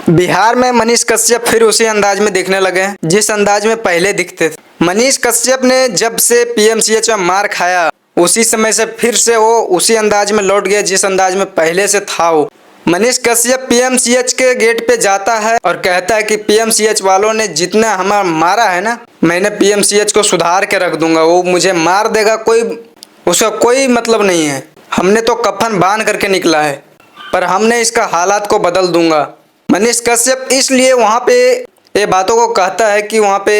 बिहार में मनीष कश्यप फिर उसी अंदाज में दिखने लगे हैं जिस अंदाज में पहले दिखते थे। मनीष कश्यप ने जब से पीएमसीएच में मार खाया उसी समय से फिर से वो उसी अंदाज में लौट गया जिस अंदाज में पहले से था। वो मनीष कश्यप पीएमसीएच के गेट पे जाता है और कहता है कि पीएमसीएच वालों ने जितना हमारा मारा है ना, मैंने पीएमसीएच को सुधार के रख दूंगा। वो मुझे मार देगा, उसका कोई मतलब नहीं है। हमने तो कफन बांध करके निकला है, पर हमने इसका हालात को बदल दूंगा। मनीष कश्यप इसलिए वहाँ पे ये बातों को कहता है कि वहाँ पे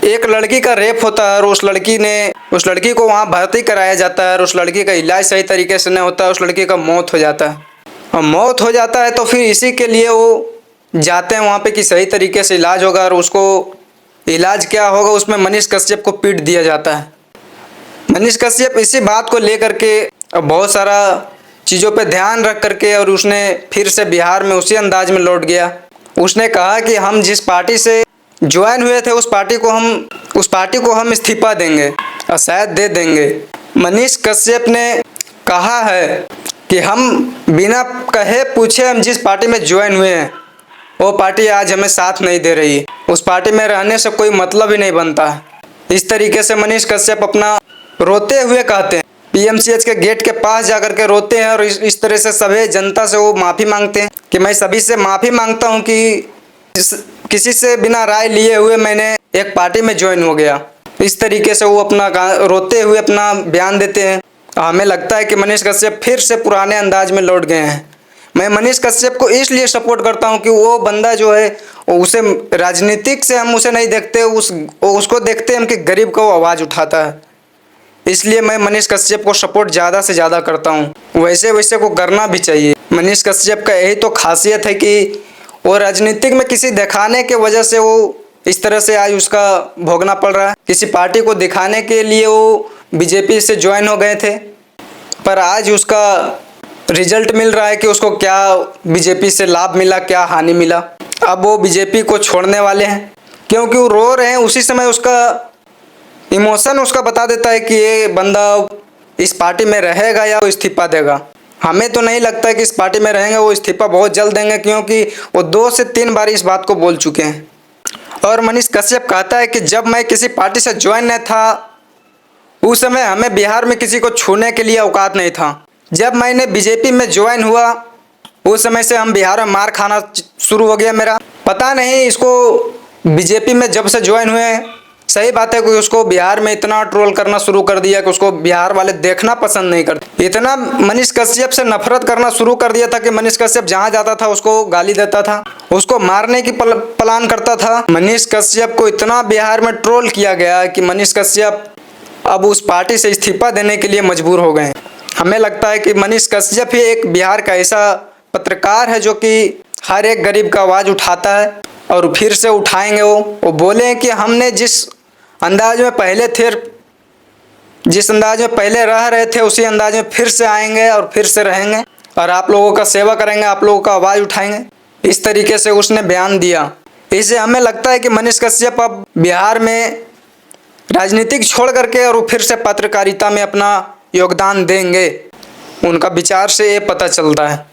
एक लड़की का रेप होता है और उस लड़की को वहाँ भर्ती कराया जाता है और उस लड़की का इलाज सही तरीके से नहीं होता है, उस लड़की का मौत हो जाता है। और मौत हो जाता है तो फिर इसी के लिए वो जाते हैं वहाँ पे कि सही तरीके से इलाज होगा, और उसको इलाज क्या होगा उसमें मनीष कश्यप को पीट दिया जाता है। मनीष कश्यप इसी बात को लेकर के बहुत सारा चीज़ों पे ध्यान रख करके और उसने फिर से बिहार में उसी अंदाज में लौट गया। उसने कहा कि हम जिस पार्टी से ज्वाइन हुए थे उस पार्टी को हम इस्तीफा देंगे और शायद दे देंगे। मनीष कश्यप ने कहा है कि हम बिना कहे पूछे हम जिस पार्टी में ज्वाइन हुए हैं वो पार्टी आज हमें साथ नहीं दे रही है, उस पार्टी में रहने से कोई मतलब ही नहीं बनता। इस तरीके से मनीष कश्यप अपना रोते हुए कहते हैं, पीएमसीएच के गेट के पास जाकर के रोते हैं और इस तरह से सभी जनता से वो माफ़ी मांगते हैं कि मैं सभी से माफ़ी मांगता हूं कि किसी से बिना राय लिए हुए मैंने एक पार्टी में ज्वाइन हो गया। इस तरीके से वो अपना रोते हुए अपना बयान देते हैं। हमें लगता है कि मनीष कश्यप फिर से पुराने अंदाज में लौट गए हैं। मैं मनीष कश्यप को इसलिए सपोर्ट करता हूं कि वो बंदा जो है उसे राजनीतिक से हम उसे नहीं देखते, उसको देखते हैं हम कि गरीब का वो आवाज़ उठाता है। इसलिए मैं मनीष कश्यप को सपोर्ट ज़्यादा से ज़्यादा करता हूँ। वैसे को करना भी चाहिए। मनीष कश्यप का यही तो खासियत है कि वो राजनीतिक में किसी दिखाने के वजह से वो इस तरह से आज उसका भोगना पड़ रहा है। किसी पार्टी को दिखाने के लिए वो बीजेपी से ज्वाइन हो गए थे, पर आज उसका रिजल्ट मिल रहा है कि उसको क्या बीजेपी से लाभ मिला, क्या हानि मिला। अब वो बीजेपी को छोड़ने वाले हैं क्योंकि वो रो रहे हैं। उसी समय उसका इमोशन उसका बता देता है कि ये बंदा इस पार्टी में रहेगा या वो इस्तीफा देगा। हमें तो नहीं लगता है कि इस पार्टी में रहेंगे, वो इस्तीफा बहुत जल्द देंगे क्योंकि वो 2 से 3 बार इस बात को बोल चुके हैं। और मनीष कश्यप कहता है कि जब मैं किसी पार्टी से ज्वाइन नहीं था उस समय हमें बिहार में किसी को छूने के लिए औकात नहीं था। जब मैंने बीजेपी में ज्वाइन हुआ उस समय से हम बिहार में मार खाना शुरू हो गया मेरा। पता नहीं इसको बीजेपी में जब से ज्वाइन हुए, सही बात है कि उसको बिहार में इतना ट्रोल करना शुरू कर दिया कि उसको बिहार वाले देखना पसंद नहीं करते। इतना मनीष कश्यप से नफरत करना शुरू कर दिया था कि मनीष कश्यप जहाँ जाता था उसको गाली देता था, उसको मारने की प्लान करता था। मनीष कश्यप को इतना बिहार में ट्रोल किया गया कि मनीष कश्यप अब उस पार्टी से इस्तीफा देने के लिए मजबूर हो गए। हमें लगता है कि मनीष कश्यप ही एक बिहार का ऐसा पत्रकार है जो कि हर एक गरीब का आवाज़ उठाता है और फिर से उठाएंगे। वो बोले कि हमने जिस अंदाज में पहले थे, जिस अंदाज में पहले रह रहे थे उसी अंदाज में फिर से आएंगे और फिर से रहेंगे और आप लोगों का सेवा करेंगे, आप लोगों का आवाज़ उठाएंगे। इस तरीके से उसने बयान दिया। इससे हमें लगता है कि मनीष कश्यप अब बिहार में राजनीतिक छोड़ करके और फिर से पत्रकारिता में अपना योगदान देंगे। उनका विचार से ये पता चलता है।